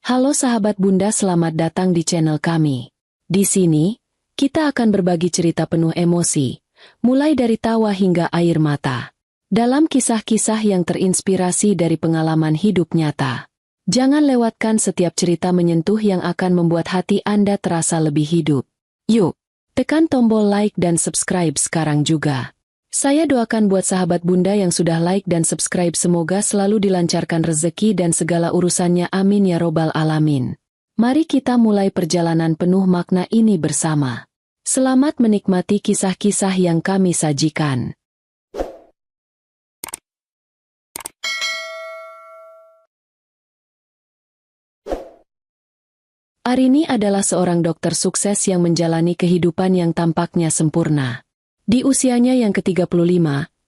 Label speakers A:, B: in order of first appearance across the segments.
A: Halo sahabat Bunda, selamat datang di channel kami. Di sini, kita akan berbagi cerita penuh emosi, mulai dari tawa hingga air mata. Dalam kisah-kisah yang terinspirasi dari pengalaman hidup nyata. Jangan lewatkan setiap cerita menyentuh yang akan membuat hati Anda terasa lebih hidup. Yuk, tekan tombol like dan subscribe sekarang juga. Saya doakan buat sahabat Bunda yang sudah like dan subscribe semoga selalu dilancarkan rezeki dan segala urusannya, amin ya robbal alamin. Mari kita mulai perjalanan penuh makna ini bersama. Selamat menikmati kisah-kisah yang kami sajikan. Arini adalah seorang dokter sukses yang menjalani kehidupan yang tampaknya sempurna. Di usianya yang ke-35,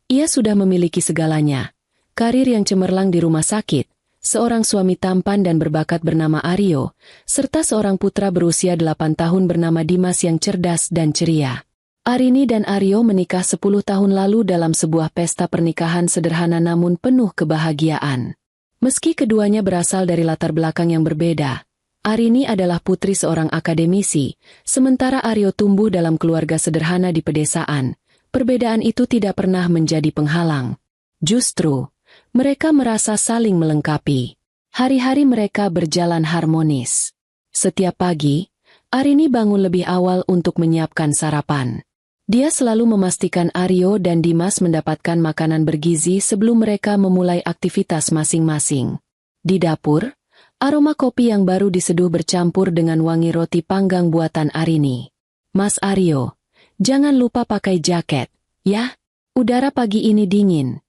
A: ia sudah memiliki segalanya. Karir yang cemerlang di rumah sakit, seorang suami tampan dan berbakat bernama Aryo, serta seorang putra berusia 8 tahun bernama Dimas yang cerdas dan ceria. Arini dan Aryo menikah 10 tahun lalu dalam sebuah pesta pernikahan sederhana namun penuh kebahagiaan. Meski keduanya berasal dari latar belakang yang berbeda, Arini adalah putri seorang akademisi, sementara Aryo tumbuh dalam keluarga sederhana di pedesaan. Perbedaan itu tidak pernah menjadi penghalang. Justru, mereka merasa saling melengkapi. Hari-hari mereka berjalan harmonis. Setiap pagi, Arini bangun lebih awal untuk menyiapkan sarapan. Dia selalu memastikan Aryo dan Dimas mendapatkan makanan bergizi sebelum mereka memulai aktivitas masing-masing. Di dapur, aroma kopi yang baru diseduh bercampur dengan wangi roti panggang buatan Arini. "Mas Aryo, jangan lupa pakai jaket, ya? Udara pagi ini dingin,"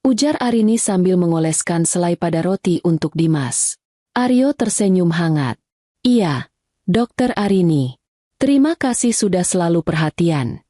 A: ujar Arini sambil mengoleskan selai pada roti untuk Dimas. Aryo tersenyum hangat. "Iya, Dokter Arini. Terima kasih sudah selalu perhatian."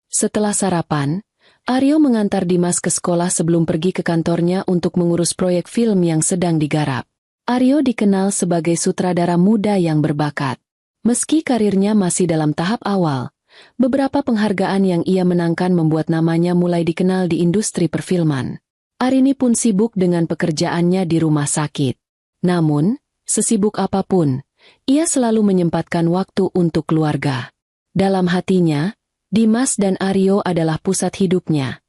A: Setelah sarapan, Aryo mengantar Dimas ke sekolah sebelum pergi ke kantornya untuk mengurus proyek film yang sedang digarap. Aryo dikenal sebagai sutradara muda yang berbakat. Meski karirnya masih dalam tahap awal, beberapa penghargaan yang ia menangkan membuat namanya mulai dikenal di industri perfilman. Arini pun sibuk dengan pekerjaannya di rumah sakit. Namun, sesibuk apapun, ia selalu menyempatkan waktu untuk keluarga. Dalam hatinya, Dimas dan Aryo adalah pusat hidupnya.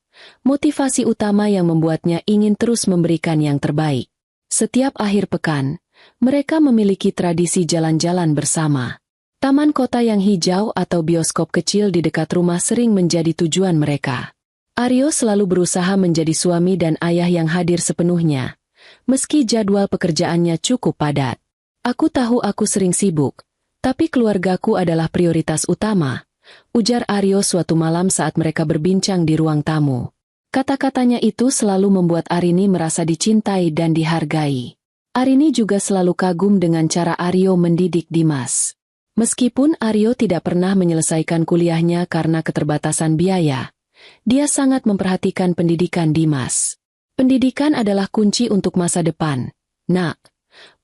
A: Motivasi utama yang membuatnya ingin terus memberikan yang terbaik. Setiap akhir pekan, mereka memiliki tradisi jalan-jalan bersama. Taman kota yang hijau atau bioskop kecil di dekat rumah sering menjadi tujuan mereka. Aryo selalu berusaha menjadi suami dan ayah yang hadir sepenuhnya, meski jadwal pekerjaannya cukup padat. "Aku tahu aku sering sibuk, tapi keluargaku adalah prioritas utama," ujar Aryo suatu malam saat mereka berbincang di ruang tamu. Kata-katanya itu selalu membuat Arini merasa dicintai dan dihargai. Arini juga selalu kagum dengan cara Aryo mendidik Dimas. Meskipun Aryo tidak pernah menyelesaikan kuliahnya karena keterbatasan biaya, dia sangat memperhatikan pendidikan Dimas. "Pendidikan adalah kunci untuk masa depan, Nak,"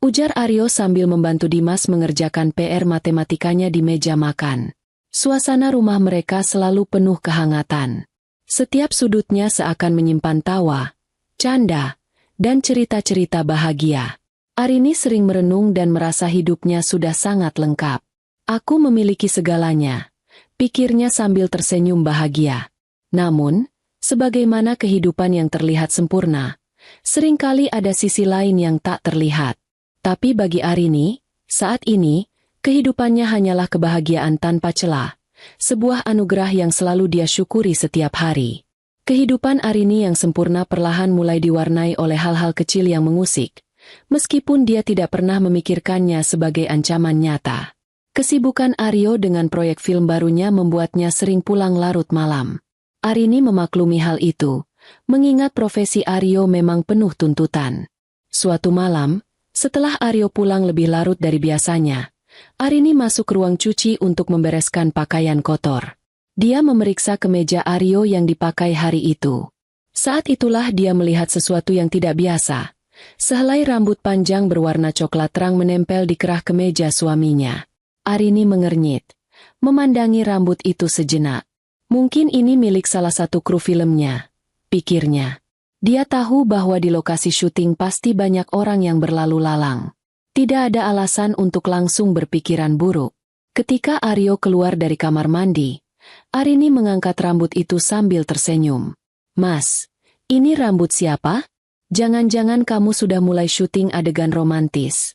A: ujar Aryo sambil membantu Dimas mengerjakan PR matematikanya di meja makan. Suasana rumah mereka selalu penuh kehangatan. Setiap sudutnya seakan menyimpan tawa, canda, dan cerita-cerita bahagia. Arini sering merenung dan merasa hidupnya sudah sangat lengkap. "Aku memiliki segalanya," pikirnya sambil tersenyum bahagia. Namun, sebagaimana kehidupan yang terlihat sempurna, seringkali ada sisi lain yang tak terlihat. Tapi bagi Arini, saat ini, kehidupannya hanyalah kebahagiaan tanpa celah. Sebuah anugerah yang selalu dia syukuri setiap hari. Kehidupan Arini yang sempurna perlahan mulai diwarnai oleh hal-hal kecil yang mengusik, meskipun dia tidak pernah memikirkannya sebagai ancaman nyata. Kesibukan Aryo dengan proyek film barunya membuatnya sering pulang larut malam. Arini memaklumi hal itu, mengingat profesi Aryo memang penuh tuntutan. Suatu malam, setelah Aryo pulang lebih larut dari biasanya, Arini masuk ke ruang cuci untuk membereskan pakaian kotor. Dia memeriksa kemeja Aryo yang dipakai hari itu. Saat itulah dia melihat sesuatu yang tidak biasa. Sehelai rambut panjang berwarna coklat terang menempel di kerah kemeja suaminya. Arini mengernyit, memandangi rambut itu sejenak. Mungkin ini milik salah satu kru filmnya, pikirnya. Dia tahu bahwa di lokasi syuting pasti banyak orang yang berlalu lalang. Tidak ada alasan untuk langsung berpikiran buruk. Ketika Aryo keluar dari kamar mandi, Arini mengangkat rambut itu sambil tersenyum. "Mas, ini rambut siapa? Jangan-jangan kamu sudah mulai syuting adegan romantis?"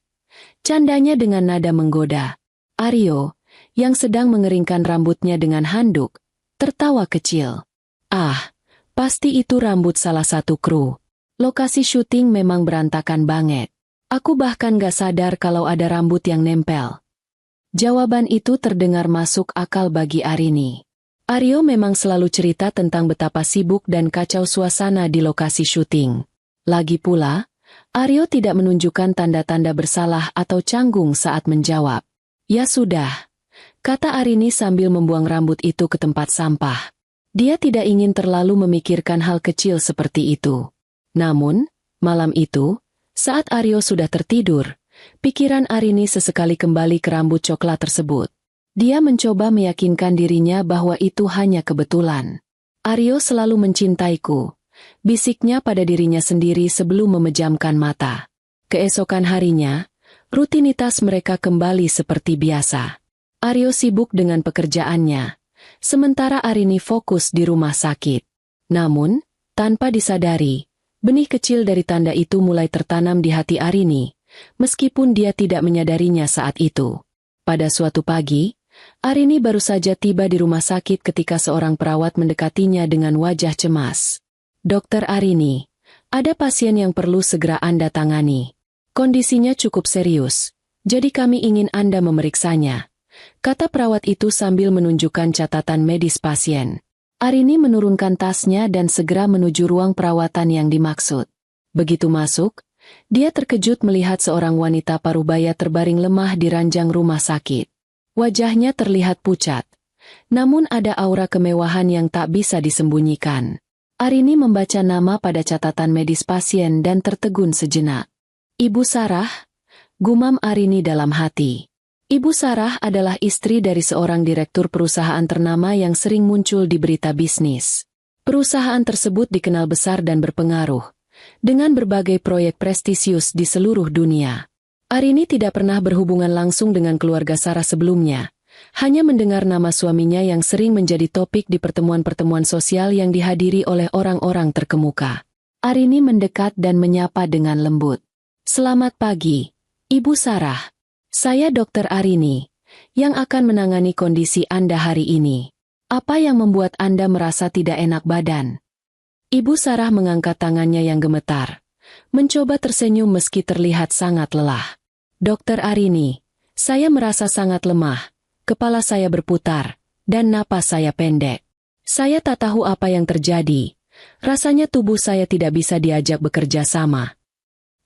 A: Candanya dengan nada menggoda. Aryo, yang sedang mengeringkan rambutnya dengan handuk, tertawa kecil. "Ah, pasti itu rambut salah satu kru. Lokasi syuting memang berantakan banget. Aku bahkan gak sadar kalau ada rambut yang nempel." Jawaban itu terdengar masuk akal bagi Arini. Aryo memang selalu cerita tentang betapa sibuk dan kacau suasana di lokasi syuting. Lagi pula, Aryo tidak menunjukkan tanda-tanda bersalah atau canggung saat menjawab. "Ya sudah," kata Arini sambil membuang rambut itu ke tempat sampah. Dia tidak ingin terlalu memikirkan hal kecil seperti itu. Namun, malam itu, saat Aryo sudah tertidur, pikiran Arini sesekali kembali ke rambut coklat tersebut. Dia mencoba meyakinkan dirinya bahwa itu hanya kebetulan. "Aryo selalu mencintaiku," bisiknya pada dirinya sendiri sebelum memejamkan mata. Keesokan harinya, rutinitas mereka kembali seperti biasa. Aryo sibuk dengan pekerjaannya, sementara Arini fokus di rumah sakit. Namun, tanpa disadari, benih kecil dari tanda itu mulai tertanam di hati Arini, meskipun dia tidak menyadarinya saat itu. Pada suatu pagi, Arini baru saja tiba di rumah sakit ketika seorang perawat mendekatinya dengan wajah cemas. "Dokter Arini, ada pasien yang perlu segera Anda tangani. Kondisinya cukup serius, jadi kami ingin Anda memeriksanya," kata perawat itu sambil menunjukkan catatan medis pasien. Arini menurunkan tasnya dan segera menuju ruang perawatan yang dimaksud. Begitu masuk, dia terkejut melihat seorang wanita parubaya terbaring lemah di ranjang rumah sakit. Wajahnya terlihat pucat, namun ada aura kemewahan yang tak bisa disembunyikan. Arini membaca nama pada catatan medis pasien dan tertegun sejenak. "Ibu Sarah?" gumam Arini dalam hati. Ibu Sarah adalah istri dari seorang direktur perusahaan ternama yang sering muncul di berita bisnis. Perusahaan tersebut dikenal besar dan berpengaruh, dengan berbagai proyek prestisius di seluruh dunia. Arini tidak pernah berhubungan langsung dengan keluarga Sarah sebelumnya, hanya mendengar nama suaminya yang sering menjadi topik di pertemuan-pertemuan sosial yang dihadiri oleh orang-orang terkemuka. Arini mendekat dan menyapa dengan lembut. "Selamat pagi, Ibu Sarah. Saya Dokter Arini, yang akan menangani kondisi Anda hari ini. Apa yang membuat Anda merasa tidak enak badan?" Ibu Sarah mengangkat tangannya yang gemetar, mencoba tersenyum meski terlihat sangat lelah. "Dokter Arini, saya merasa sangat lemah, kepala saya berputar, dan napas saya pendek. Saya tak tahu apa yang terjadi. Rasanya tubuh saya tidak bisa diajak bekerja sama."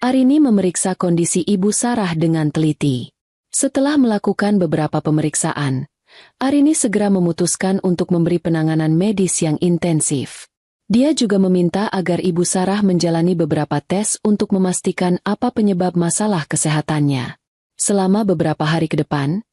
A: Arini memeriksa kondisi Ibu Sarah dengan teliti. Setelah melakukan beberapa pemeriksaan, Arini segera memutuskan untuk memberi penanganan medis yang intensif. Dia juga meminta agar Ibu Sarah menjalani beberapa tes untuk memastikan apa penyebab masalah kesehatannya. Selama beberapa hari ke depan,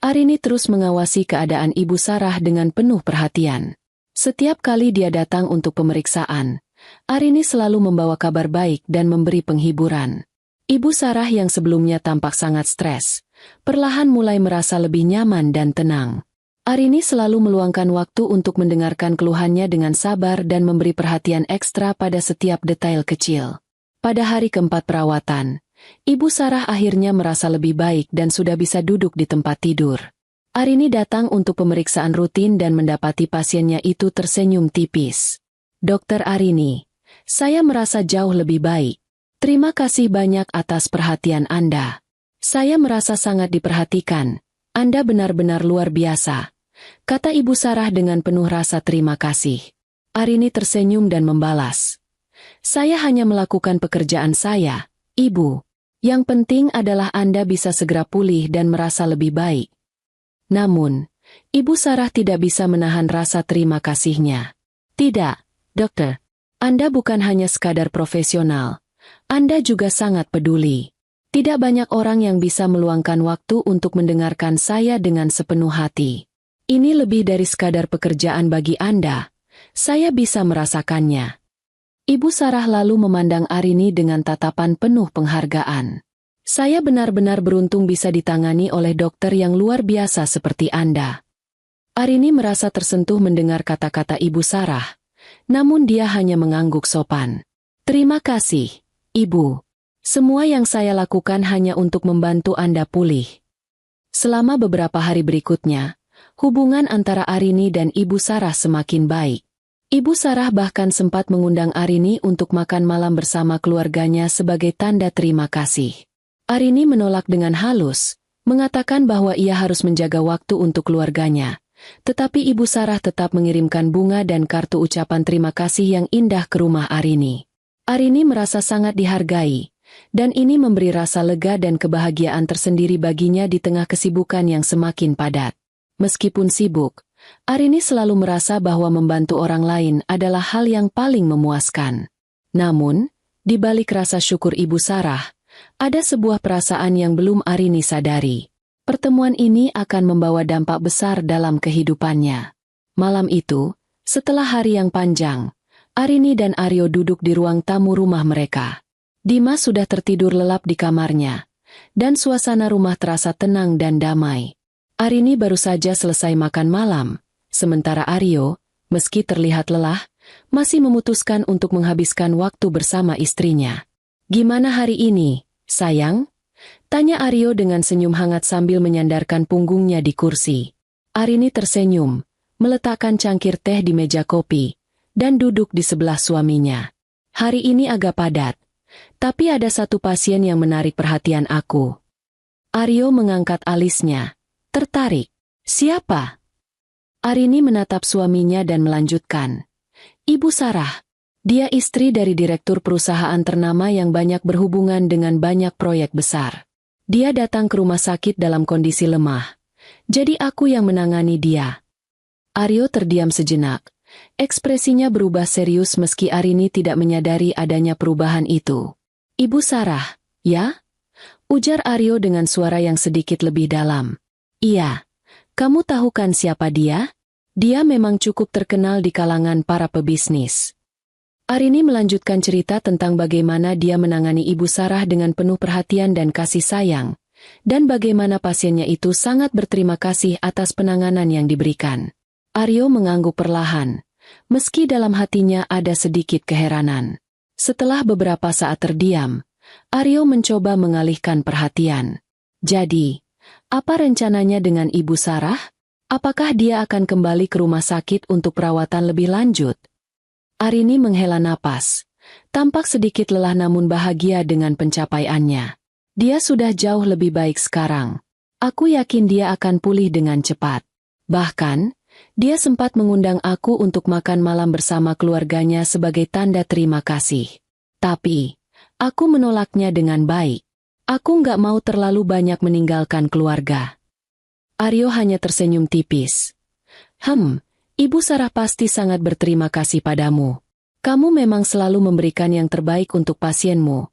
A: Arini terus mengawasi keadaan Ibu Sarah dengan penuh perhatian. Setiap kali dia datang untuk pemeriksaan, Arini selalu membawa kabar baik dan memberi penghiburan. Ibu Sarah yang sebelumnya tampak sangat stres, perlahan mulai merasa lebih nyaman dan tenang. Arini selalu meluangkan waktu untuk mendengarkan keluhannya dengan sabar dan memberi perhatian ekstra pada setiap detail kecil. Pada hari keempat perawatan, Ibu Sarah akhirnya merasa lebih baik dan sudah bisa duduk di tempat tidur. Arini datang untuk pemeriksaan rutin dan mendapati pasiennya itu tersenyum tipis. "Dokter Arini, saya merasa jauh lebih baik. Terima kasih banyak atas perhatian Anda. Saya merasa sangat diperhatikan. Anda benar-benar luar biasa," kata Ibu Sarah dengan penuh rasa terima kasih. Arini tersenyum dan membalas, "Saya hanya melakukan pekerjaan saya, Ibu. Yang penting adalah Anda bisa segera pulih dan merasa lebih baik." Namun, Ibu Sarah tidak bisa menahan rasa terima kasihnya. "Tidak, dokter. Anda bukan hanya sekadar profesional. Anda juga sangat peduli. Tidak banyak orang yang bisa meluangkan waktu untuk mendengarkan saya dengan sepenuh hati. Ini lebih dari sekadar pekerjaan bagi Anda. Saya bisa merasakannya." Ibu Sarah lalu memandang Arini dengan tatapan penuh penghargaan. Saya benar-benar beruntung bisa ditangani oleh dokter yang luar biasa seperti Anda. Arini merasa tersentuh mendengar kata-kata Ibu Sarah, namun dia hanya mengangguk sopan. Terima kasih, Ibu. Semua yang saya lakukan hanya untuk membantu Anda pulih. Selama beberapa hari berikutnya, hubungan antara Arini dan Ibu Sarah semakin baik. Ibu Sarah bahkan sempat mengundang Arini untuk makan malam bersama keluarganya sebagai tanda terima kasih. Arini menolak dengan halus, mengatakan bahwa ia harus menjaga waktu untuk keluarganya. Tetapi Ibu Sarah tetap mengirimkan bunga dan kartu ucapan terima kasih yang indah ke rumah Arini. Arini merasa sangat dihargai, dan ini memberi rasa lega dan kebahagiaan tersendiri baginya di tengah kesibukan yang semakin padat. Meskipun sibuk, Arini selalu merasa bahwa membantu orang lain adalah hal yang paling memuaskan. Namun, di balik rasa syukur Ibu Sarah, ada sebuah perasaan yang belum Arini sadari. Pertemuan ini akan membawa dampak besar dalam kehidupannya. Malam itu, setelah hari yang panjang, Arini dan Aryo duduk di ruang tamu rumah mereka. Dimas sudah tertidur lelap di kamarnya, dan suasana rumah terasa tenang dan damai. Arini baru saja selesai makan malam, sementara Aryo, meski terlihat lelah, masih memutuskan untuk menghabiskan waktu bersama istrinya. "Gimana hari ini, sayang?" tanya Aryo dengan senyum hangat sambil menyandarkan punggungnya di kursi. Arini tersenyum, meletakkan cangkir teh di meja kopi, dan duduk di sebelah suaminya. "Hari ini agak padat, tapi ada satu pasien yang menarik perhatian aku." Aryo mengangkat alisnya, tertarik. "Siapa?" Arini menatap suaminya dan melanjutkan. "Ibu Sarah. Dia istri dari direktur perusahaan ternama yang banyak berhubungan dengan banyak proyek besar. Dia datang ke rumah sakit dalam kondisi lemah. Jadi aku yang menangani dia." Aryo terdiam sejenak. Ekspresinya berubah serius meski Arini tidak menyadari adanya perubahan itu. "Ibu Sarah, ya?" ujar Aryo dengan suara yang sedikit lebih dalam. "Iya. Kamu tahu kan siapa dia? Dia memang cukup terkenal di kalangan para pebisnis." Arini melanjutkan cerita tentang bagaimana dia menangani Ibu Sarah dengan penuh perhatian dan kasih sayang, dan bagaimana pasiennya itu sangat berterima kasih atas penanganan yang diberikan. Aryo mengangguk perlahan, meski dalam hatinya ada sedikit keheranan. Setelah beberapa saat terdiam, Aryo mencoba mengalihkan perhatian. "Jadi, apa rencananya dengan Ibu Sarah? Apakah dia akan kembali ke rumah sakit untuk perawatan lebih lanjut?" Arini menghela napas, tampak sedikit lelah namun bahagia dengan pencapaiannya. "Dia sudah jauh lebih baik sekarang. Aku yakin dia akan pulih dengan cepat. Bahkan, dia sempat mengundang aku untuk makan malam bersama keluarganya sebagai tanda terima kasih. Tapi, aku menolaknya dengan baik. Aku nggak mau terlalu banyak meninggalkan keluarga." Aryo hanya tersenyum tipis. Ibu Sarah pasti sangat berterima kasih padamu. Kamu memang selalu memberikan yang terbaik untuk pasienmu,"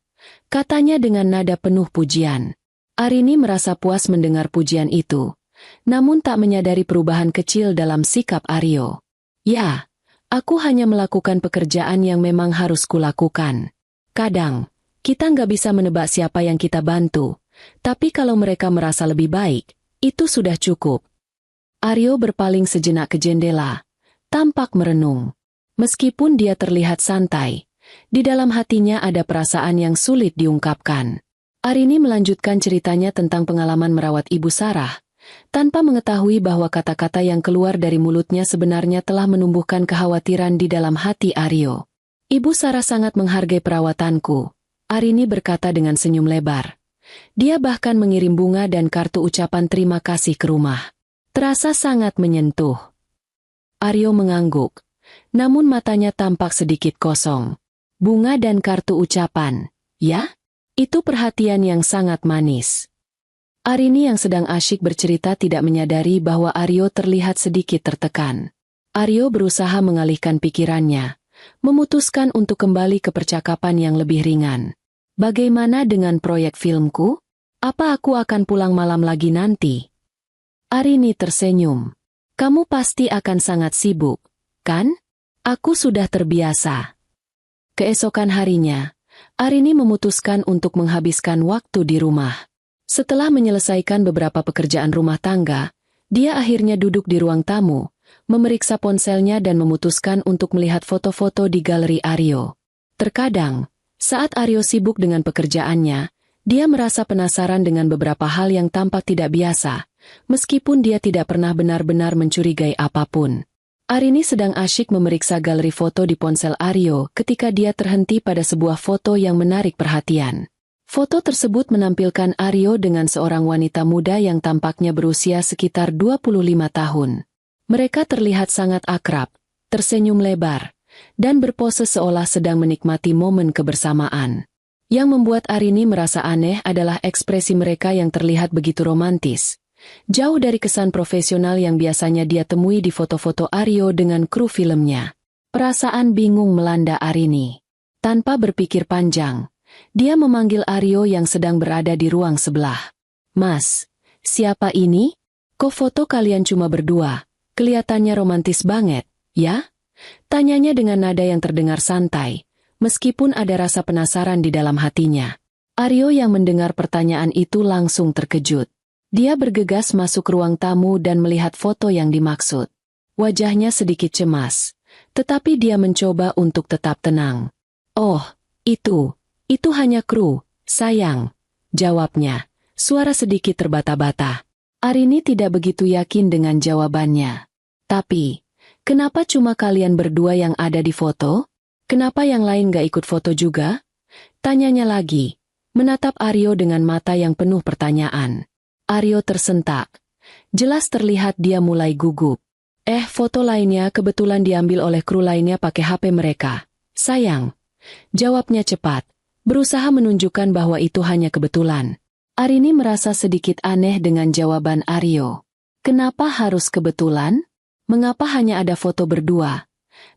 A: katanya dengan nada penuh pujian. Arini merasa puas mendengar pujian itu, namun tak menyadari perubahan kecil dalam sikap Aryo. "Ya, aku hanya melakukan pekerjaan yang memang harus kulakukan. Kadang, kita nggak bisa menebak siapa yang kita bantu, tapi kalau mereka merasa lebih baik, itu sudah cukup." Aryo berpaling sejenak ke jendela, tampak merenung. Meskipun dia terlihat santai, di dalam hatinya ada perasaan yang sulit diungkapkan. Arini melanjutkan ceritanya tentang pengalaman merawat Ibu Sarah, tanpa mengetahui bahwa kata-kata yang keluar dari mulutnya sebenarnya telah menumbuhkan kekhawatiran di dalam hati Aryo. "Ibu Sarah sangat menghargai perawatanku," Arini berkata dengan senyum lebar. Dia bahkan mengirim bunga dan kartu ucapan terima kasih ke rumah. Terasa sangat menyentuh. Aryo mengangguk, namun matanya tampak sedikit kosong. "Bunga dan kartu ucapan, ya? Itu perhatian yang sangat manis." Arini yang sedang asyik bercerita tidak menyadari bahwa Aryo terlihat sedikit tertekan. Aryo berusaha mengalihkan pikirannya, memutuskan untuk kembali ke percakapan yang lebih ringan. "Bagaimana dengan proyek filmku? Apa aku akan pulang malam lagi nanti?" Arini tersenyum. "Kamu pasti akan sangat sibuk, kan? Aku sudah terbiasa." Keesokan harinya, Arini memutuskan untuk menghabiskan waktu di rumah. Setelah menyelesaikan beberapa pekerjaan rumah tangga, dia akhirnya duduk di ruang tamu, memeriksa ponselnya dan memutuskan untuk melihat foto-foto di galeri Aryo. Terkadang, saat Aryo sibuk dengan pekerjaannya, dia merasa penasaran dengan beberapa hal yang tampak tidak biasa, meskipun dia tidak pernah benar-benar mencurigai apapun. Arini sedang asyik memeriksa galeri foto di ponsel Aryo ketika dia terhenti pada sebuah foto yang menarik perhatian. Foto tersebut menampilkan Aryo dengan seorang wanita muda yang tampaknya berusia sekitar 25 tahun. Mereka terlihat sangat akrab, tersenyum lebar, dan berpose seolah sedang menikmati momen kebersamaan. Yang membuat Arini merasa aneh adalah ekspresi mereka yang terlihat begitu romantis. Jauh dari kesan profesional yang biasanya dia temui di foto-foto Aryo dengan kru filmnya. Perasaan bingung melanda Arini. Tanpa berpikir panjang, dia memanggil Aryo yang sedang berada di ruang sebelah. "Mas, siapa ini? Kok foto kalian cuma berdua? Kelihatannya romantis banget, ya?" Tanyanya dengan nada yang terdengar santai, meskipun ada rasa penasaran di dalam hatinya. Aryo yang mendengar pertanyaan itu langsung terkejut. Dia bergegas masuk ruang tamu dan melihat foto yang dimaksud. Wajahnya sedikit cemas, tetapi dia mencoba untuk tetap tenang. "Oh, itu hanya kru, sayang," jawabnya, suara sedikit terbata-bata. Arini tidak begitu yakin dengan jawabannya. "Tapi, kenapa cuma kalian berdua yang ada di foto? Kenapa yang lain gak ikut foto juga?" Tanyanya lagi, menatap Aryo dengan mata yang penuh pertanyaan. Aryo tersentak. Jelas terlihat dia mulai gugup. Foto lainnya kebetulan diambil oleh kru lainnya pakai HP mereka. Sayang." Jawabnya cepat, berusaha menunjukkan bahwa itu hanya kebetulan. Arini merasa sedikit aneh dengan jawaban Aryo. Kenapa harus kebetulan? Mengapa hanya ada foto berdua?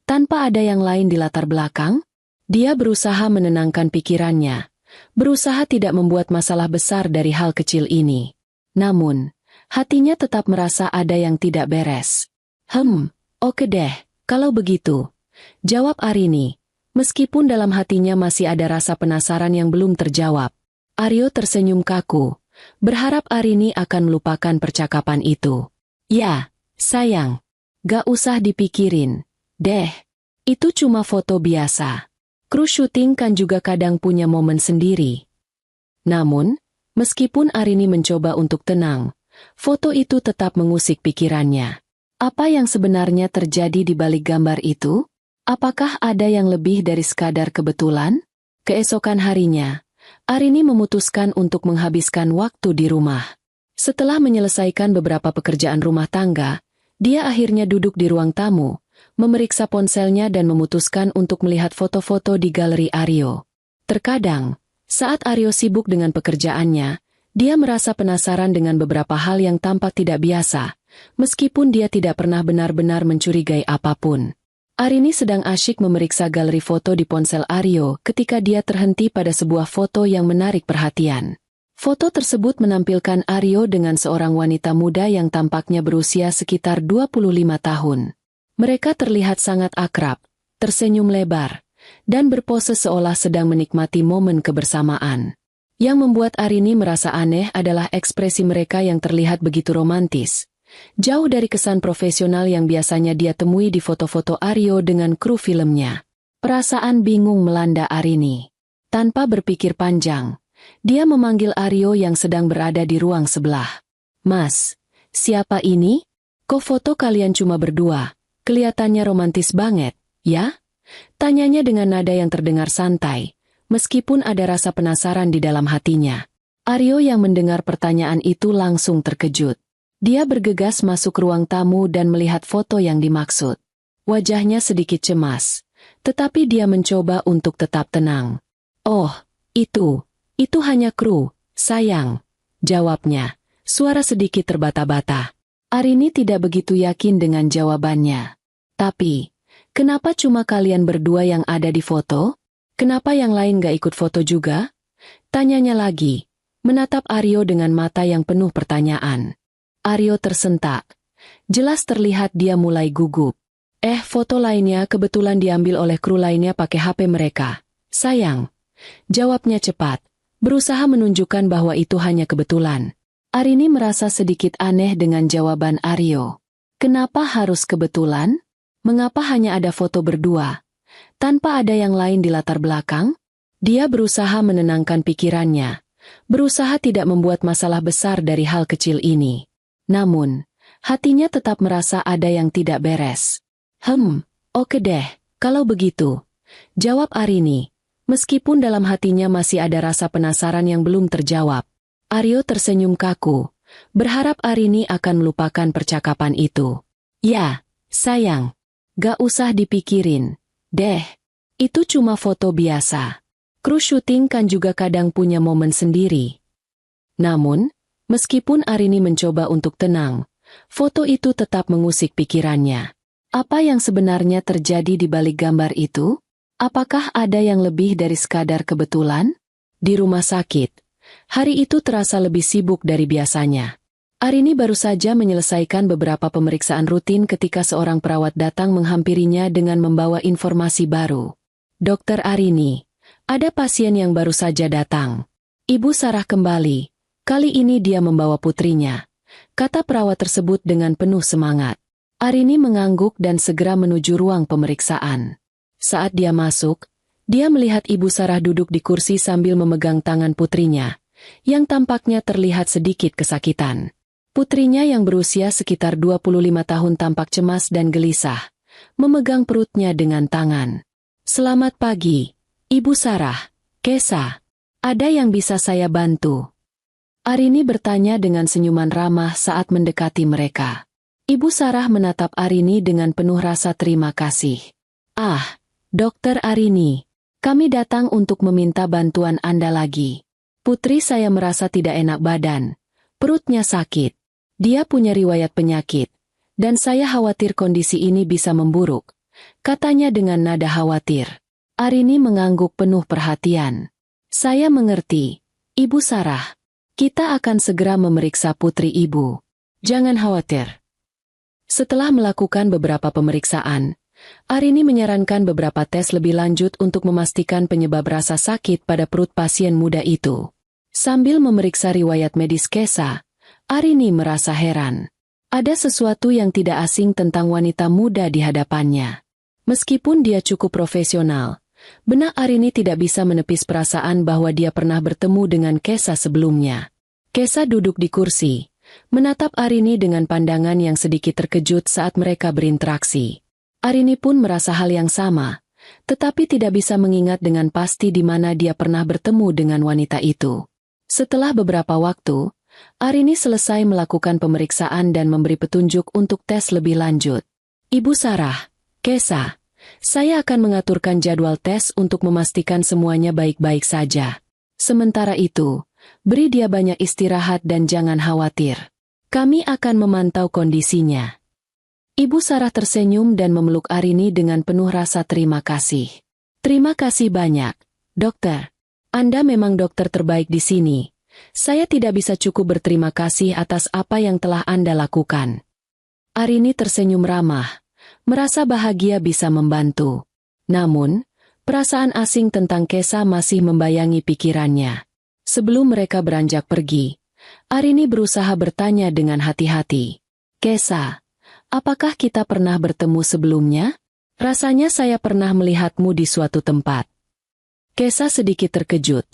A: Tanpa ada yang lain di latar belakang? Dia berusaha menenangkan pikirannya, berusaha tidak membuat masalah besar dari hal kecil ini. Namun, hatinya tetap merasa ada yang tidak beres. Oke deh, kalau begitu," jawab Arini, meskipun dalam hatinya masih ada rasa penasaran yang belum terjawab. Aryo tersenyum kaku, berharap Arini akan melupakan percakapan itu. "Ya, sayang, gak usah dipikirin deh. Itu cuma foto biasa. Kru syuting kan juga kadang punya momen sendiri." Namun, meskipun Arini mencoba untuk tenang, foto itu tetap mengusik pikirannya. Apa yang sebenarnya terjadi di balik gambar itu? Apakah ada yang lebih dari sekadar kebetulan? Keesokan harinya, Arini memutuskan untuk menghabiskan waktu di rumah. Setelah menyelesaikan beberapa pekerjaan rumah tangga, dia akhirnya duduk di ruang tamu, memeriksa ponselnya dan memutuskan untuk melihat foto-foto di galeri Aryo. Terkadang, saat Aryo sibuk dengan pekerjaannya, dia merasa penasaran dengan beberapa hal yang tampak tidak biasa, meskipun dia tidak pernah benar-benar mencurigai apapun. Arini sedang asyik memeriksa galeri foto di ponsel Aryo ketika dia terhenti pada sebuah foto yang menarik perhatian. Foto tersebut menampilkan Aryo dengan seorang wanita muda yang tampaknya berusia sekitar 25 tahun. Mereka terlihat sangat akrab, tersenyum lebar, dan berpose seolah sedang menikmati momen kebersamaan. Yang membuat Arini merasa aneh adalah ekspresi mereka yang terlihat begitu romantis. Jauh dari kesan profesional yang biasanya dia temui di foto-foto Aryo dengan kru filmnya. Perasaan bingung melanda Arini. Tanpa berpikir panjang, dia memanggil Aryo yang sedang berada di ruang sebelah. "Mas, siapa ini? Kok foto kalian cuma berdua? Kelihatannya romantis banget, ya?" Tanyanya dengan nada yang terdengar santai, meskipun ada rasa penasaran di dalam hatinya. Aryo yang mendengar pertanyaan itu langsung terkejut. Dia bergegas masuk ruang tamu dan melihat foto yang dimaksud. Wajahnya sedikit cemas, tetapi dia mencoba untuk tetap tenang. "Oh, itu hanya kru, sayang," jawabnya, suara sedikit terbata-bata. Arini tidak begitu yakin dengan jawabannya. "Tapi, kenapa cuma kalian berdua yang ada di foto? Kenapa yang lain gak ikut foto juga?" Tanyanya lagi, menatap Aryo dengan mata yang penuh pertanyaan. Aryo tersentak. Jelas terlihat dia mulai gugup. Foto lainnya kebetulan diambil oleh kru lainnya pakai HP mereka. "Sayang." Jawabnya cepat, berusaha menunjukkan bahwa itu hanya kebetulan. Arini merasa sedikit aneh dengan jawaban Aryo. Kenapa harus kebetulan? Mengapa hanya ada foto berdua? Tanpa ada yang lain di latar belakang? Dia berusaha menenangkan pikirannya, berusaha tidak membuat masalah besar dari hal kecil ini. Namun, hatinya tetap merasa ada yang tidak beres. Oke deh, kalau begitu. Jawab Arini, meskipun dalam hatinya masih ada rasa penasaran yang belum terjawab. Aryo tersenyum kaku, berharap Arini akan melupakan percakapan itu. Ya, sayang. Gak usah dipikirin. Deh, itu cuma foto biasa. Kru syuting kan juga kadang punya momen sendiri. Namun, meskipun Arini mencoba untuk tenang, foto itu tetap mengusik pikirannya. Apa yang sebenarnya terjadi di balik gambar itu? Apakah ada yang lebih dari sekadar kebetulan? Di rumah sakit, hari itu terasa lebih sibuk dari biasanya. Arini baru saja menyelesaikan beberapa pemeriksaan rutin ketika seorang perawat datang menghampirinya dengan membawa informasi baru. Dokter Arini, ada pasien yang baru saja datang. Ibu Sarah kembali. Kali ini dia membawa putrinya, kata perawat tersebut dengan penuh semangat. Arini mengangguk dan segera menuju ruang pemeriksaan. Saat dia masuk, dia melihat Ibu Sarah duduk di kursi sambil memegang tangan putrinya, yang tampaknya terlihat sedikit kesakitan. Putrinya yang berusia sekitar 25 tahun tampak cemas dan gelisah, memegang perutnya dengan tangan. Selamat pagi, Ibu Sarah, Kesa. Ada yang bisa saya bantu? Arini bertanya dengan senyuman ramah saat mendekati mereka. Ibu Sarah menatap Arini dengan penuh rasa terima kasih. Ah, Dokter Arini, kami datang untuk meminta bantuan Anda lagi. Putri saya merasa tidak enak badan, perutnya sakit. Dia punya riwayat penyakit, dan saya khawatir kondisi ini bisa memburuk, katanya dengan nada khawatir. Arini mengangguk penuh perhatian. Saya mengerti, Ibu Sarah. Kita akan segera memeriksa putri Ibu. Jangan khawatir. Setelah melakukan beberapa pemeriksaan, Arini menyarankan beberapa tes lebih lanjut untuk memastikan penyebab rasa sakit pada perut pasien muda itu. Sambil memeriksa riwayat medis Kesa, Arini merasa heran. Ada sesuatu yang tidak asing tentang wanita muda di hadapannya. Meskipun dia cukup profesional, benak Arini tidak bisa menepis perasaan bahwa dia pernah bertemu dengan Kesa sebelumnya. Kesa duduk di kursi, menatap Arini dengan pandangan yang sedikit terkejut saat mereka berinteraksi. Arini pun merasa hal yang sama, tetapi tidak bisa mengingat dengan pasti di mana dia pernah bertemu dengan wanita itu. Setelah beberapa waktu, Arini selesai melakukan pemeriksaan dan memberi petunjuk untuk tes lebih lanjut. Ibu Sarah, Kesa, saya akan mengaturkan jadwal tes untuk memastikan semuanya baik-baik saja. Sementara itu, beri dia banyak istirahat dan jangan khawatir. Kami akan memantau kondisinya. Ibu Sarah tersenyum dan memeluk Arini dengan penuh rasa terima kasih. Terima kasih banyak, dokter. Anda memang dokter terbaik di sini. Saya tidak bisa cukup berterima kasih atas apa yang telah Anda lakukan. Arini tersenyum ramah, merasa bahagia bisa membantu. Namun, perasaan asing tentang Kesa masih membayangi pikirannya. Sebelum mereka beranjak pergi, Arini berusaha bertanya dengan hati-hati. Kesa, apakah kita pernah bertemu sebelumnya? Rasanya saya pernah melihatmu di suatu tempat. Kesa sedikit terkejut,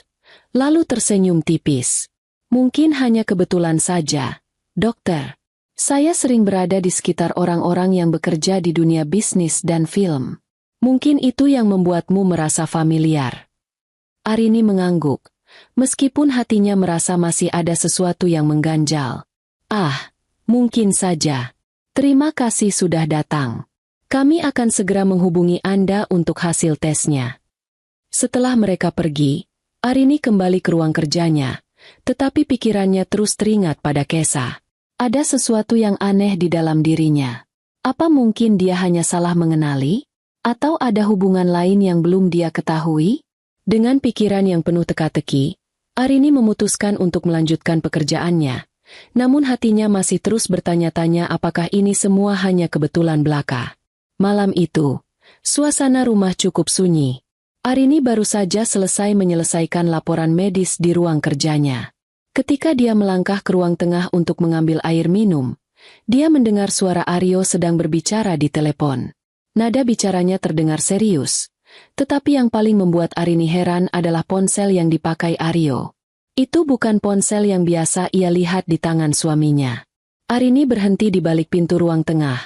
A: lalu tersenyum tipis. Mungkin hanya kebetulan saja, dokter. Saya sering berada di sekitar orang-orang yang bekerja di dunia bisnis dan film. Mungkin itu yang membuatmu merasa familiar. Arini mengangguk, meskipun hatinya merasa masih ada sesuatu yang mengganjal. Ah, mungkin saja. Terima kasih sudah datang. Kami akan segera menghubungi Anda untuk hasil tesnya. Setelah mereka pergi, Arini kembali ke ruang kerjanya, tetapi pikirannya terus teringat pada Kesa. Ada sesuatu yang aneh di dalam dirinya. Apa mungkin dia hanya salah mengenali? Atau ada hubungan lain yang belum dia ketahui? Dengan pikiran yang penuh teka-teki, Arini memutuskan untuk melanjutkan pekerjaannya. Namun hatinya masih terus bertanya-tanya apakah ini semua hanya kebetulan belaka. Malam itu, suasana rumah cukup sunyi. Arini baru saja selesai menyelesaikan laporan medis di ruang kerjanya. Ketika dia melangkah ke ruang tengah untuk mengambil air minum, dia mendengar suara Aryo sedang berbicara di telepon. Nada bicaranya terdengar serius, tetapi yang paling membuat Arini heran adalah ponsel yang dipakai Aryo. Itu bukan ponsel yang biasa ia lihat di tangan suaminya. Arini berhenti di balik pintu ruang tengah,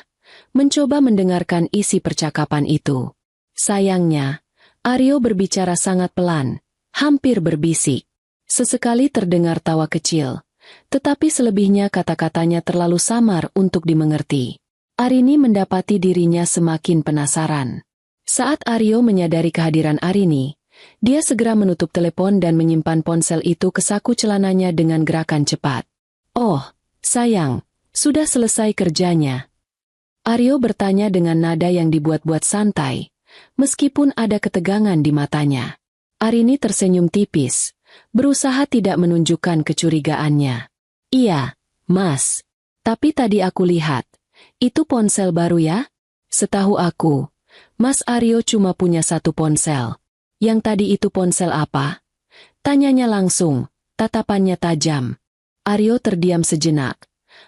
A: mencoba mendengarkan isi percakapan itu. Sayangnya, Aryo berbicara sangat pelan, hampir berbisik. Sesekali terdengar tawa kecil, tetapi selebihnya kata-katanya terlalu samar untuk dimengerti. Arini mendapati dirinya semakin penasaran. Saat Aryo menyadari kehadiran Arini, dia segera menutup telepon dan menyimpan ponsel itu ke saku celananya dengan gerakan cepat. "Oh, sayang, sudah selesai kerjanya?" Aryo bertanya dengan nada yang dibuat-buat santai, meskipun ada ketegangan di matanya. Arini tersenyum tipis, berusaha tidak menunjukkan kecurigaannya. "Iya, Mas. Tapi tadi aku lihat, itu ponsel baru ya? Setahu aku, Mas Aryo cuma punya satu ponsel. Yang tadi itu ponsel apa?" Tanyanya langsung, tatapannya tajam. Aryo terdiam sejenak,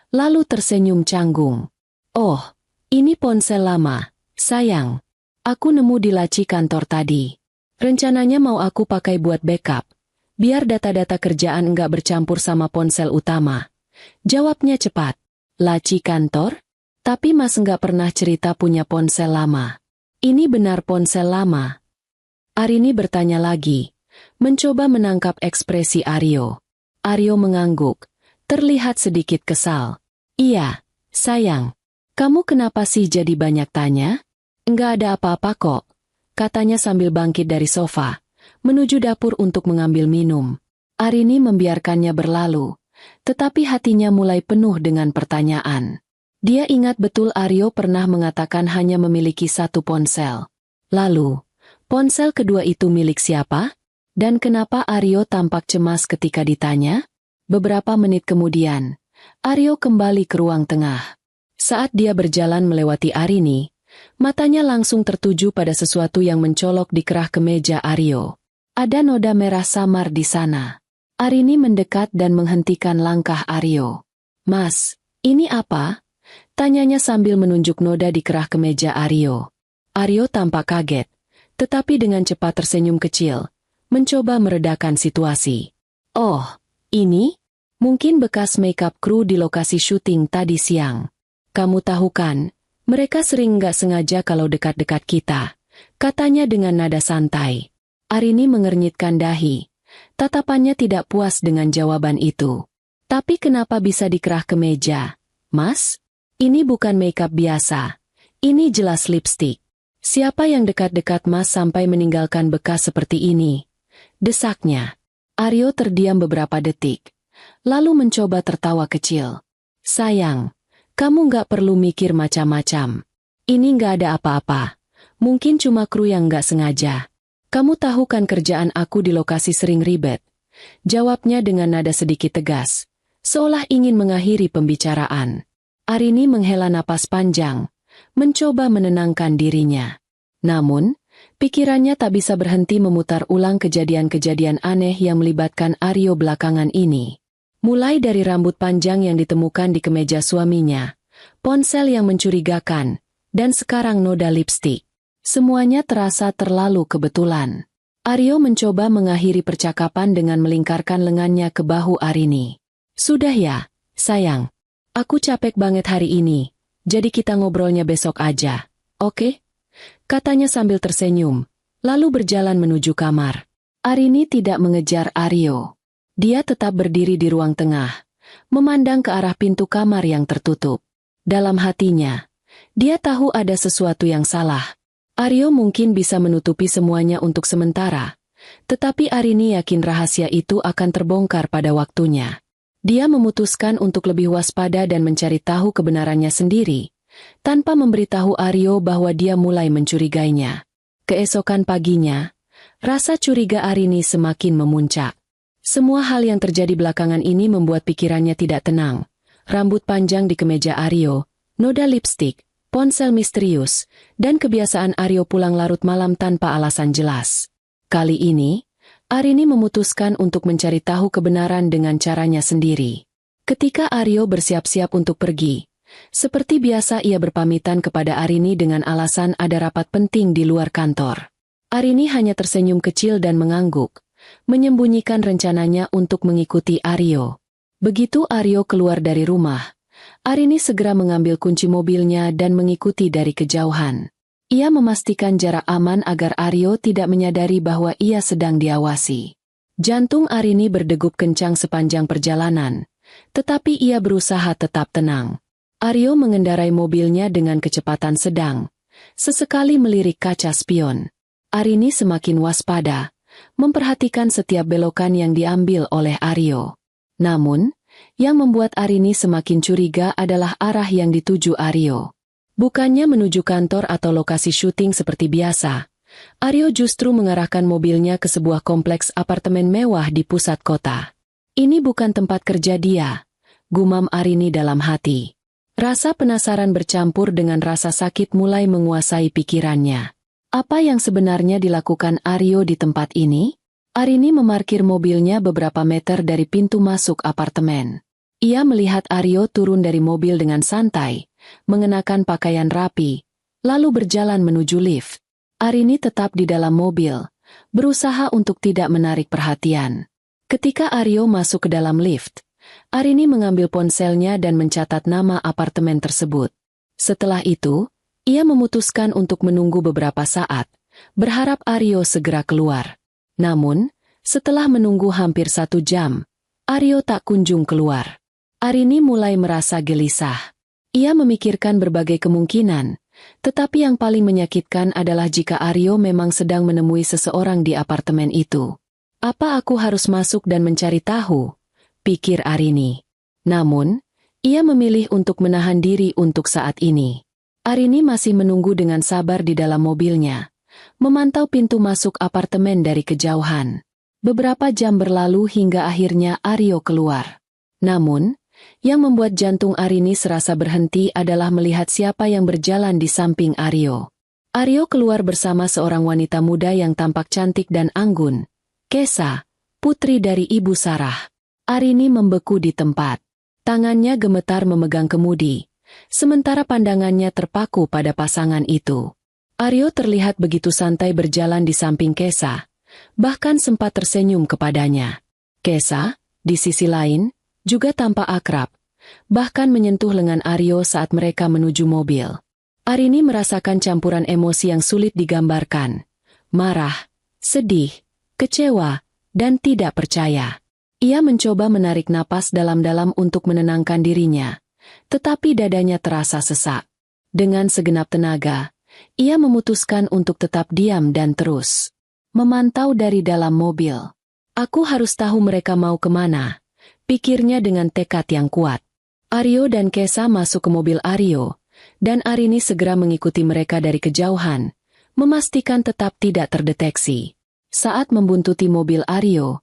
A: lalu tersenyum canggung. "Oh, ini ponsel lama, sayang. Aku nemu di laci kantor tadi. Rencananya mau aku pakai buat backup, biar data-data kerjaan enggak bercampur sama ponsel utama." Jawabnya cepat. "Laci kantor? Tapi Mas enggak pernah cerita punya ponsel lama. Ini benar ponsel lama?" Arini bertanya lagi, mencoba menangkap ekspresi Aryo. Aryo mengangguk, terlihat sedikit kesal. "Iya, sayang. Kamu kenapa sih jadi banyak tanya?" "Enggak ada apa-apa kok," katanya sambil bangkit dari sofa, menuju dapur untuk mengambil minum. Arini membiarkannya berlalu, tetapi hatinya mulai penuh dengan pertanyaan. Dia ingat betul Aryo pernah mengatakan hanya memiliki satu ponsel. Lalu, ponsel kedua itu milik siapa? Dan kenapa Aryo tampak cemas ketika ditanya? Beberapa menit kemudian, Aryo kembali ke ruang tengah. Saat dia berjalan melewati Arini, matanya langsung tertuju pada sesuatu yang mencolok di kerah kemeja Aryo. Ada noda merah samar di sana. Arini mendekat dan menghentikan langkah Aryo. "Mas, ini apa?" tanyanya sambil menunjuk noda di kerah kemeja Aryo. Aryo tampak kaget, tetapi dengan cepat tersenyum kecil, mencoba meredakan situasi. "Oh, ini? Mungkin bekas makeup kru di lokasi syuting tadi siang. Kamu tahu kan, mereka sering nggak sengaja kalau dekat-dekat kita," katanya dengan nada santai. Arini mengernyitkan dahi. Tatapannya tidak puas dengan jawaban itu. "Tapi kenapa bisa dikerah kemeja, Mas? Ini bukan makeup biasa. Ini jelas lipstik. Siapa yang dekat-dekat Mas sampai meninggalkan bekas seperti ini?" desaknya. Aryo terdiam beberapa detik, lalu mencoba tertawa kecil. "Sayang, kamu nggak perlu mikir macam-macam. Ini nggak ada apa-apa. Mungkin cuma kru yang nggak sengaja. Kamu tahu kan kerjaan aku di lokasi sering ribet," jawabnya dengan nada sedikit tegas, seolah ingin mengakhiri pembicaraan. Arini menghela napas panjang, mencoba menenangkan dirinya. Namun, pikirannya tak bisa berhenti memutar ulang kejadian-kejadian aneh yang melibatkan Aryo belakangan ini. Mulai dari rambut panjang yang ditemukan di kemeja suaminya, ponsel yang mencurigakan, dan sekarang noda lipstik. Semuanya terasa terlalu kebetulan. Aryo mencoba mengakhiri percakapan dengan melingkarkan lengannya ke bahu Arini. "Sudah ya, sayang. Aku capek banget hari ini, jadi kita ngobrolnya besok aja, oke?" katanya sambil tersenyum, lalu berjalan menuju kamar. Arini tidak mengejar Aryo. Dia tetap berdiri di ruang tengah, memandang ke arah pintu kamar yang tertutup. Dalam hatinya, dia tahu ada sesuatu yang salah. Aryo mungkin bisa menutupi semuanya untuk sementara, tetapi Arini yakin rahasia itu akan terbongkar pada waktunya. Dia memutuskan untuk lebih waspada dan mencari tahu kebenarannya sendiri, tanpa memberitahu Aryo bahwa dia mulai mencurigainya. Keesokan paginya, rasa curiga Arini semakin memuncak. Semua hal yang terjadi belakangan ini membuat pikirannya tidak tenang. Rambut panjang di kemeja Aryo, noda lipstik, ponsel misterius, dan kebiasaan Aryo pulang larut malam tanpa alasan jelas. Kali ini, Arini memutuskan untuk mencari tahu kebenaran dengan caranya sendiri. Ketika Aryo bersiap-siap untuk pergi, seperti biasa ia berpamitan kepada Arini dengan alasan ada rapat penting di luar kantor. Arini hanya tersenyum kecil dan mengangguk, menyembunyikan rencananya untuk mengikuti Aryo. Begitu Aryo keluar dari rumah, Arini segera mengambil kunci mobilnya dan mengikuti dari kejauhan. Ia memastikan jarak aman agar Aryo tidak menyadari bahwa ia sedang diawasi. Jantung Arini berdegup kencang sepanjang perjalanan, tetapi ia berusaha tetap tenang. Aryo mengendarai mobilnya dengan kecepatan sedang, sesekali melirik kaca spion. Arini semakin waspada, memperhatikan setiap belokan yang diambil oleh Aryo. Namun, yang membuat Arini semakin curiga adalah arah yang dituju Aryo. Bukannya menuju kantor atau lokasi syuting seperti biasa, Aryo justru mengarahkan mobilnya ke sebuah kompleks apartemen mewah di pusat kota. Ini bukan tempat kerja dia, gumam Arini dalam hati. Rasa penasaran bercampur dengan rasa sakit mulai menguasai pikirannya. Apa yang sebenarnya dilakukan Aryo di tempat ini? Arini memarkir mobilnya beberapa meter dari pintu masuk apartemen. Ia melihat Aryo turun dari mobil dengan santai, mengenakan pakaian rapi, lalu berjalan menuju lift. Arini tetap di dalam mobil, berusaha untuk tidak menarik perhatian. Ketika Aryo masuk ke dalam lift, Arini mengambil ponselnya dan mencatat nama apartemen tersebut. Setelah itu, ia memutuskan untuk menunggu beberapa saat, berharap Aryo segera keluar. Namun, setelah menunggu hampir 1 jam, Aryo tak kunjung keluar. Arini mulai merasa gelisah. Ia memikirkan berbagai kemungkinan, tetapi yang paling menyakitkan adalah jika Aryo memang sedang menemui seseorang di apartemen itu. Apa aku harus masuk dan mencari tahu? Pikir Arini. Namun, ia memilih untuk menahan diri untuk saat ini. Arini masih menunggu dengan sabar di dalam mobilnya, memantau pintu masuk apartemen dari kejauhan. Beberapa jam berlalu hingga akhirnya Aryo keluar. Namun, yang membuat jantung Arini serasa berhenti adalah melihat siapa yang berjalan di samping Aryo. Aryo keluar bersama seorang wanita muda yang tampak cantik dan anggun, Kesa, putri dari Ibu Sarah. Arini membeku di tempat. Tangannya gemetar memegang kemudi, sementara pandangannya terpaku pada pasangan itu. Aryo terlihat begitu santai berjalan di samping Kesa, bahkan sempat tersenyum kepadanya. Kesa, di sisi lain, juga tampak akrab, bahkan menyentuh lengan Aryo saat mereka menuju mobil. Arini merasakan campuran emosi yang sulit digambarkan. Marah, sedih, kecewa, dan tidak percaya. Ia mencoba menarik napas dalam-dalam untuk menenangkan dirinya, tetapi dadanya terasa sesak. Dengan segenap tenaga, ia memutuskan untuk tetap diam dan terus memantau dari dalam mobil. Aku harus tahu mereka mau kemana, pikirnya dengan tekad yang kuat. Aryo dan Kesa masuk ke mobil Aryo, dan Arini segera mengikuti mereka dari kejauhan, memastikan tetap tidak terdeteksi. Saat membuntuti mobil Aryo,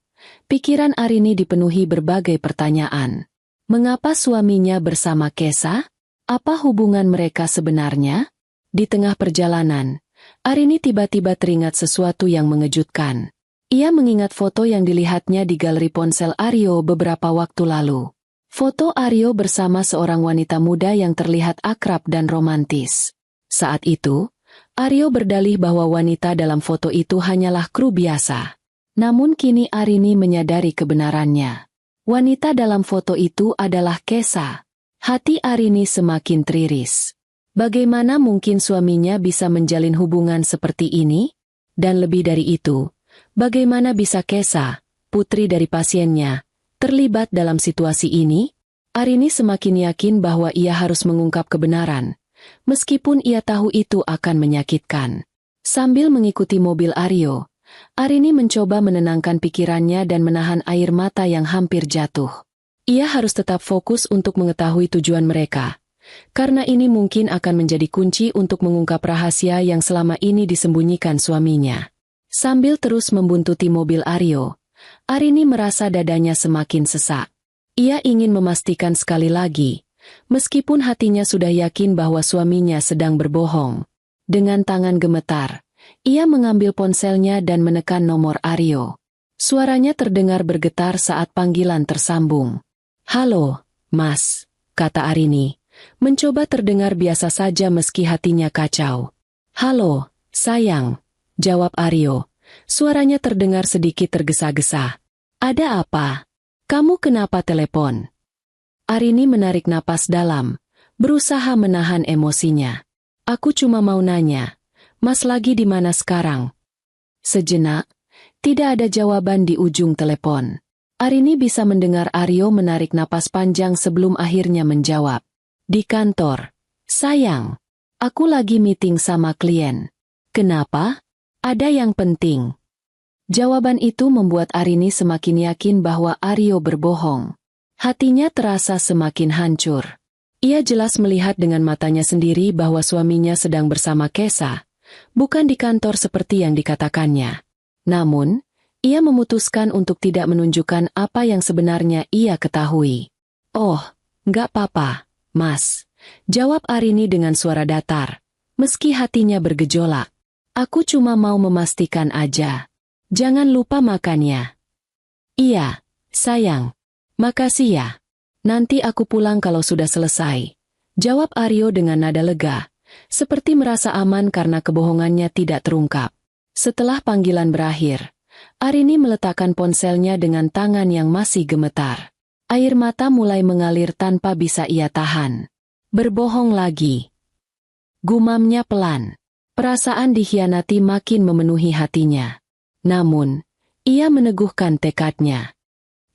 A: pikiran Arini dipenuhi berbagai pertanyaan. Mengapa suaminya bersama Kesa? Apa hubungan mereka sebenarnya? Di tengah perjalanan, Arini tiba-tiba teringat sesuatu yang mengejutkan. Ia mengingat foto yang dilihatnya di galeri ponsel Aryo beberapa waktu lalu. Foto Aryo bersama seorang wanita muda yang terlihat akrab dan romantis. Saat itu, Aryo berdalih bahwa wanita dalam foto itu hanyalah kru biasa. Namun kini Arini menyadari kebenarannya. Wanita dalam foto itu adalah Kesa. Hati Arini semakin teriris. Bagaimana mungkin suaminya bisa menjalin hubungan seperti ini? Dan lebih dari itu, bagaimana bisa Kesa, putri dari pasiennya, terlibat dalam situasi ini? Arini semakin yakin bahwa ia harus mengungkap kebenaran, meskipun ia tahu itu akan menyakitkan. Sambil mengikuti mobil Aryo, Arini mencoba menenangkan pikirannya dan menahan air mata yang hampir jatuh. Ia harus tetap fokus untuk mengetahui tujuan mereka, karena ini mungkin akan menjadi kunci untuk mengungkap rahasia yang selama ini disembunyikan suaminya. Sambil terus membuntuti mobil Aryo, Arini merasa dadanya semakin sesak. Ia ingin memastikan sekali lagi, meskipun hatinya sudah yakin bahwa suaminya sedang berbohong. Dengan tangan gemetar, ia mengambil ponselnya dan menekan nomor Aryo. Suaranya terdengar bergetar saat panggilan tersambung. "Halo, Mas," kata Arini, mencoba terdengar biasa saja meski hatinya kacau. "Halo, sayang," jawab Aryo. Suaranya terdengar sedikit tergesa-gesa. "Ada apa? Kamu kenapa telepon?" Arini menarik napas dalam, berusaha menahan emosinya. "Aku cuma mau nanya, Mas lagi di mana sekarang?" Sejenak, tidak ada jawaban di ujung telepon. Arini bisa mendengar Aryo menarik napas panjang sebelum akhirnya menjawab. "Di kantor. Sayang, aku lagi meeting sama klien." "Kenapa? Ada yang penting?" Jawaban itu membuat Arini semakin yakin bahwa Aryo berbohong. Hatinya terasa semakin hancur. Ia jelas melihat dengan matanya sendiri bahwa suaminya sedang bersama Kesa, bukan di kantor seperti yang dikatakannya. Namun, ia memutuskan untuk tidak menunjukkan apa yang sebenarnya ia ketahui. "Oh, nggak apa-apa, Mas," jawab Arini dengan suara datar, meski hatinya bergejolak. "Aku cuma mau memastikan aja. Jangan lupa makannya." "Iya, sayang. Makasih ya. Nanti aku pulang kalau sudah selesai," jawab Aryo dengan nada lega, seperti merasa aman karena kebohongannya tidak terungkap. Setelah panggilan berakhir, Arini meletakkan ponselnya dengan tangan yang masih gemetar. Air mata mulai mengalir tanpa bisa ia tahan. "Berbohong lagi," gumamnya pelan. Perasaan dikhianati makin memenuhi hatinya. Namun, ia meneguhkan tekadnya.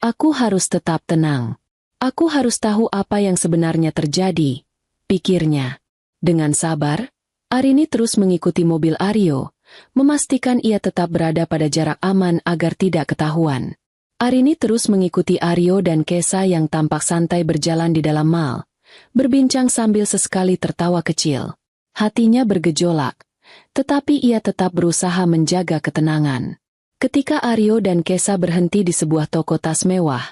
A: "Aku harus tetap tenang. Aku harus tahu apa yang sebenarnya terjadi," pikirnya. Dengan sabar, Arini terus mengikuti mobil Aryo, memastikan ia tetap berada pada jarak aman agar tidak ketahuan. Arini terus mengikuti Aryo dan Kesa yang tampak santai berjalan di dalam mall, berbincang sambil sesekali tertawa kecil. Hatinya bergejolak, tetapi ia tetap berusaha menjaga ketenangan. Ketika Aryo dan Kesa berhenti di sebuah toko tas mewah,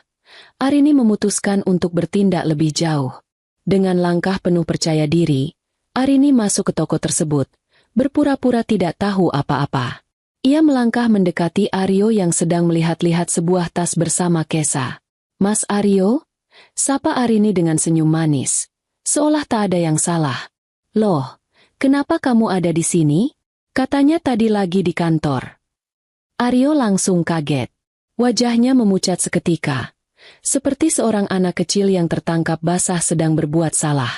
A: Arini memutuskan untuk bertindak lebih jauh. Dengan langkah penuh percaya diri, Arini masuk ke toko tersebut, berpura-pura tidak tahu apa-apa. Ia melangkah mendekati Aryo yang sedang melihat-lihat sebuah tas bersama Kesa. "Mas Aryo?" sapa Arini dengan senyum manis, seolah tak ada yang salah. "Loh, kenapa kamu ada di sini? Katanya tadi lagi di kantor." Aryo langsung kaget. Wajahnya memucat seketika, seperti seorang anak kecil yang tertangkap basah sedang berbuat salah.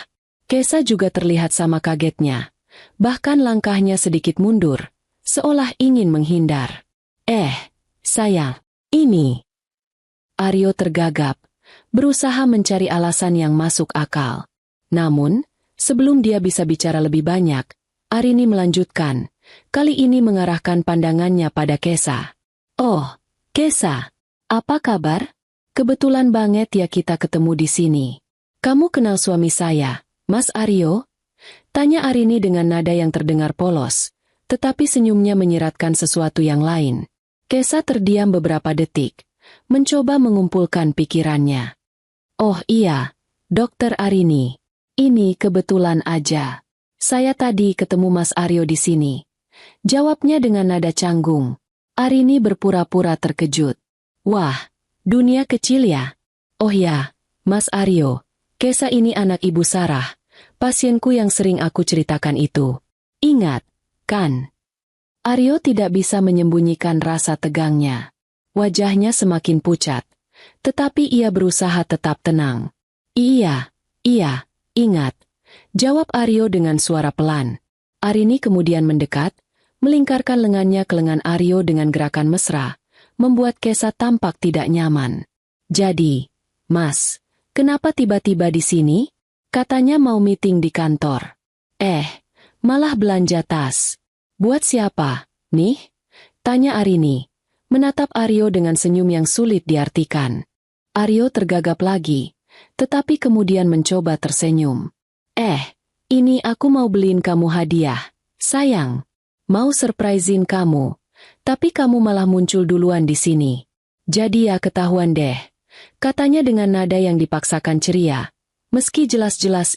A: Kesa juga terlihat sama kagetnya. Bahkan langkahnya sedikit mundur, seolah ingin menghindar. Sayang, ini." Aryo tergagap, berusaha mencari alasan yang masuk akal. Namun, sebelum dia bisa bicara lebih banyak, Arini melanjutkan, kali ini mengarahkan pandangannya pada Kesa. "Oh, Kesa, apa kabar? Kebetulan banget ya kita ketemu di sini. Kamu kenal suami saya, Mas Aryo?" tanya Arini dengan nada yang terdengar polos, tetapi senyumnya menyiratkan sesuatu yang lain. Kesa terdiam beberapa detik, mencoba mengumpulkan pikirannya. "Oh iya, Dokter Arini. Ini kebetulan aja. Saya tadi ketemu Mas Aryo di sini," jawabnya dengan nada canggung. Arini berpura-pura terkejut. "Wah, dunia kecil ya. Oh ya, Mas Aryo, Kesa ini anak Ibu Sarah, pasienku yang sering aku ceritakan itu. Ingat, kan?" Aryo tidak bisa menyembunyikan rasa tegangnya. Wajahnya semakin pucat, tetapi ia berusaha tetap tenang. Iya, ingat," jawab Aryo dengan suara pelan. Arini kemudian mendekat, melingkarkan lengannya ke lengan Aryo dengan gerakan mesra, membuat Kesa tampak tidak nyaman. "Jadi, Mas, kenapa tiba-tiba di sini? Katanya mau meeting di kantor. Malah belanja tas. Buat siapa, nih?" tanya Arini, menatap Aryo dengan senyum yang sulit diartikan. Aryo tergagap lagi, tetapi kemudian mencoba tersenyum. Ini aku mau beliin kamu hadiah, sayang. Mau surprisein kamu, tapi kamu malah muncul duluan di sini. Jadi ya ketahuan deh," katanya dengan nada yang dipaksakan ceria, meski jelas-jelas